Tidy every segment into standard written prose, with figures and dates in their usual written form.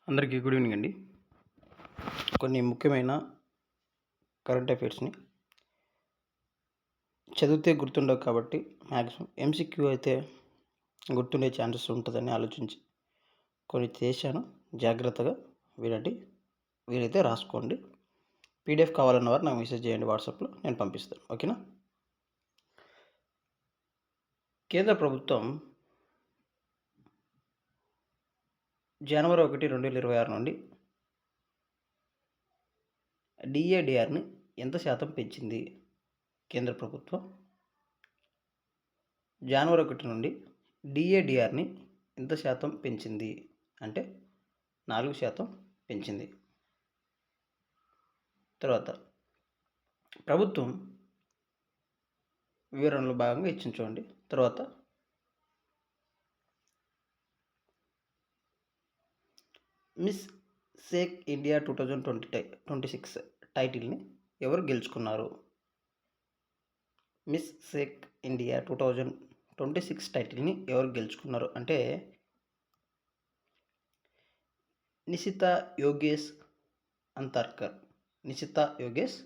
అందరికీ good evening అండి. కొన్ని ముఖ్యమైన కరెంట్ అఫైర్స్ని చదివితే గుర్తుండవు కాబట్టి మ్యాక్సిమం ఎంసీక్యూ అయితే గుర్తుండే ఛాన్సెస్ ఉంటుందని ఆలోచించి కొన్ని చేశాను. జాగ్రత్తగా వినండి, వీలైతే రాసుకోండి. పీడిఎఫ్ కావాలన్న వారు నాకు మెసేజ్ చేయండి, వాట్సాప్లో నేను పంపిస్తాను. ఓకేనా? కేంద్ర ప్రభుత్వం జనవరి 1, 2026 నుండి డిఏడిఆర్ని ఎంత శాతం పెంచింది? కేంద్ర ప్రభుత్వం జనవరి 1 నుండి డిఏడిఆర్ని ఎంత శాతం పెంచింది అంటే 4% పెంచింది. తర్వాత ప్రభుత్వం వివరణలో భాగంగా ఇచ్చిన చూడండి. తర్వాత మిస్ షేక్ ఇండియా 2026 టైటిల్ని ఎవరు గెలుచుకున్నారు? మిస్ షేక్ ఇండియా 2026 టైటిల్ని ఎవరు గెలుచుకున్నారు అంటే నిషితా యోగేష్ అంతార్కర్. నిషితా యోగేష్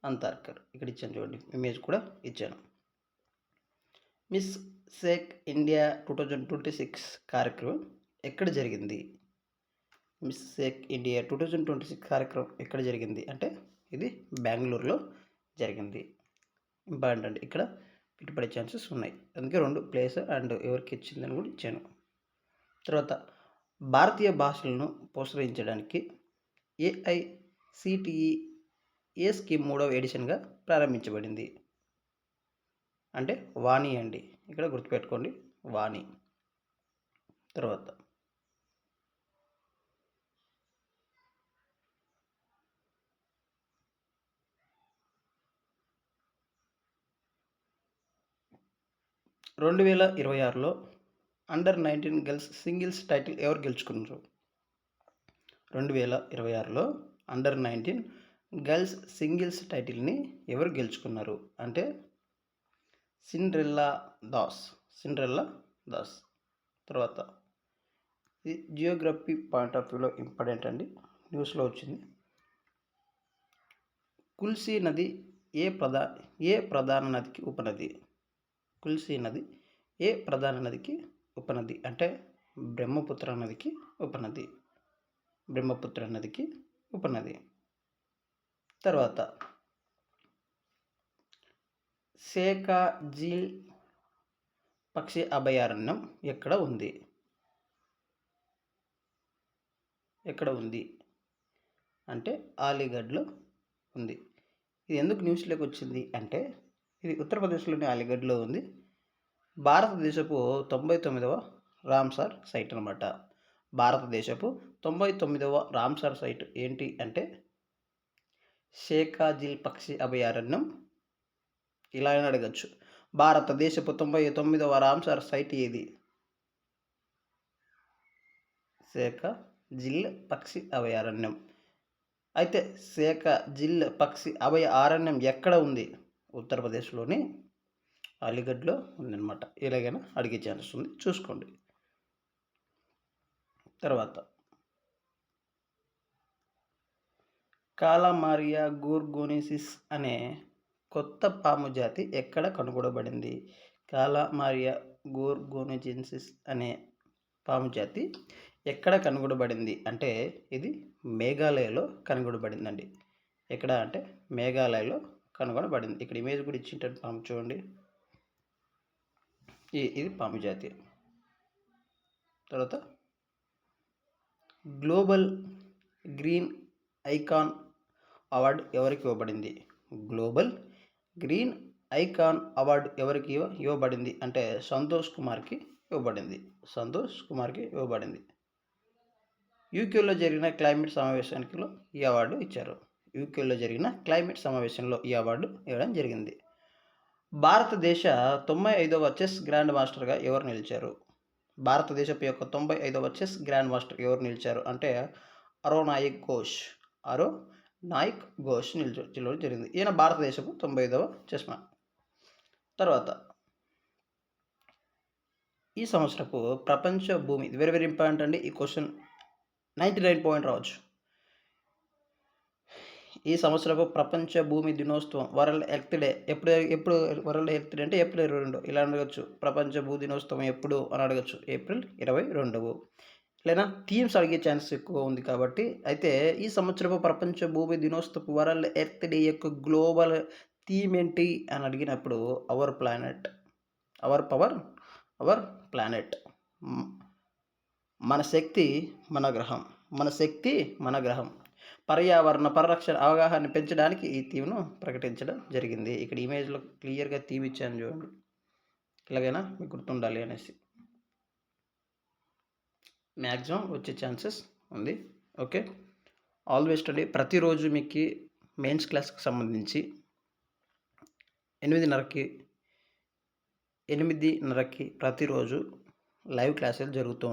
అంతార్కర్ ఇక్కడ ఇచ్చాను చూడండి, ఇమేజ్ కూడా ఇచ్చాను. మిస్ షేక్ ఇండియా 2026 కార్యక్రమం ఎక్కడ జరిగింది? మిస్ షేక్ ఇండియా 2026 కార్యక్రమం ఎక్కడ జరిగింది అంటే ఇది బెంగళూరులో జరిగింది. ఇంపార్టెంట్ అండి, ఇక్కడ పెట్టుబడే ఛాన్సెస్ ఉన్నాయి. అందుకే 2 ప్లేస్ అండ్ ఎవరికి ఇచ్చిందని కూడా ఇచ్చాను. తర్వాత భారతీయ భాషలను ప్రోత్సహించడానికి ఏఐసిటిఈ ఏ స్కీమ్ 3వ ఎడిషన్గా ప్రారంభించబడింది అంటే వాణి అండి, ఇక్కడ గుర్తుపెట్టుకోండి, వాణి. తర్వాత 2026లో అండర్-19 గర్ల్స్ సింగిల్స్ టైటిల్ ఎవరు గెలుచుకున్నారు? 2026లో అండర్-19 గర్ల్స్ సింగిల్స్ టైటిల్ని ఎవరు గెలుచుకున్నారు అంటే సిండ్రెల్లా దాస్. తర్వాత ఇది జియోగ్రఫీ పాయింట్ ఆఫ్ వ్యూలో ఇంపార్టెంట్ అండి, న్యూస్లో వచ్చింది. కుల్సీ నది ఏ ప్రధాన నదికి ఉపనది? కుల్సీ నది ఏ ప్రధాన నదికి ఉపనది అంటే బ్రహ్మపుత్ర నదికి ఉపనది. తర్వాత షేకాజిల్ పక్షి అభయారణ్యం ఎక్కడ ఉంది అంటే అలీగఢ్లో ఉంది. ఇది ఎందుకు న్యూస్లోకి వచ్చింది అంటే ఇది ఉత్తరప్రదేశ్లోని అలీగఢ్లో ఉంది. భారతదేశపు 99వ రామ్సార్ సైట్ అనమాట. భారతదేశపు 99వ రామ్సార్ సైట్ ఏంటి అంటే షేకాజిల్ పక్షి అభయారణ్యం. ఇలా అని అడగచ్చు, భారతదేశపు 99వ రామ్సార్ సైట్ ఏది? షేకాజిల్ పక్షి అభయారణ్యం. అయితే షేకాజిల్ పక్షి అభయారణ్యం ఎక్కడ ఉంది? ఉత్తరప్రదేశ్లోని అలీగఢ్లో ఉందన్నమాట. ఎలాగైనా అడిగే ఛాన్స్ ఉంది, చూసుకోండి. తర్వాత కాలామారియా గోర్గోనెసిస్ అనే కొత్త పాము జాతి ఎక్కడ కనుగొనబడింది? కాలామారియా గోర్గోనెసిస్ అనే పాము జాతి ఎక్కడ కనుగొనబడింది అంటే ఇది మేఘాలయలో కనుగొనబడిందండి. ఎక్కడ అంటే మేఘాలయలో కనుగొనబడింది. ఇక్కడ ఇమేజ్ కూడా ఇచ్చింటారు, పాము చూడండి, ఇది పాము జాతి. తర్వాత గ్లోబల్ గ్రీన్ ఐకాన్ అవార్డు ఎవరికి ఇవ్వబడింది? గ్లోబల్ గ్రీన్ ఐకాన్ అవార్డు ఎవరికి ఇవ్వబడింది అంటే సంతోష్ కుమార్కి ఇవ్వబడింది. యూకేలో జరిగిన క్లైమేట్ సమావేశానికి ఈ అవార్డు ఇచ్చారు. ఇవ్వడం జరిగింది. భారతదేశ 95వ చెస్ గ్రాండ్ మాస్టర్గా ఎవరు నిలిచారు? భారతదేశపు యొక్క 95వ చెస్ గ్రాండ్ మాస్టర్ ఎవరు నిలిచారు అంటే అరోనాయిక్ ఘోష్ నిలిచడం జరిగింది. ఈయన భారతదేశపు 95వ చెస్ మ్యాన్. తర్వాత ఈ సంవత్సరపు ప్రపంచ భూమి, వెరీ వెరీ ఇంపార్టెంట్ అండి. ఈ క్వశ్చన్ 99 పాయింట్ రావచ్చు. ఈ సంవత్సరపు ప్రపంచ భూమి దినోత్సవం వరల్డ్ ఎర్త్ డే ఎప్పుడు వరల్డ్ ఎర్త్ డే అంటే ఏప్రిల్ 22 ఇలా అడగొచ్చు. ప్రపంచ భూ దినోత్సవం ఎప్పుడు అని అడగొచ్చు. ఏప్రిల్ 22 లేదా థీమ్స్ అడిగే ఛాన్స్ ఎక్కువ ఉంది కాబట్టి అయితే ఈ సంవత్సరపు ప్రపంచ భూమి దినోత్సవపు వరల్డ్ ఎర్త్ డే యొక్క గ్లోబల్ థీమ్ ఏంటి అని అడిగినప్పుడు our planet, our power, our planet. మన శక్తి మన గ్రహం, మన శక్తి మన గ్రహం. పర్యావరణ పరిరక్షణ అవగాహన పెంచడానికి ఈ థీమ్‌ను ప్రకటించడం జరిగింది. ఇక్కడ ఇమేజ్‌లో క్లియర్‌గా థీమ్ ఇచ్చాను చూడండి. ఎలాగైనా మీకు గుర్తుండాలి అనేసి. మ్యాక్సిమం వచ్చే ఛాన్సెస్ ఉంది. ఓకే. ఆల్వేస్ స్టడీ ప్రతిరోజు మీకు మెయిన్స్ క్లాస్‌కి సంబంధించి 8:30కి 8:30కి ప్రతిరోజు లైవ్ క్లాసెస్ జరుగుతూ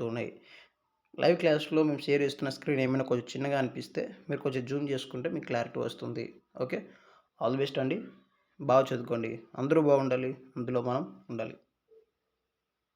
ఉన్నాయి. లైవ్ క్లాస్‌లో మేము షేర్ చేస్తున్న స్క్రీన్ ఏమైనా కొంచెం చిన్నగా అనిపిస్తే మీరు కొంచెం జూమ్ చేసుకుంటే మీకు క్లారిటీ వస్తుంది. ఓకే. ఆల్ ది బెస్ట్ అండి. బాగా చదువుకోండి. అందరూ బాగుండాలి. అందులో మనం ఉండాలి.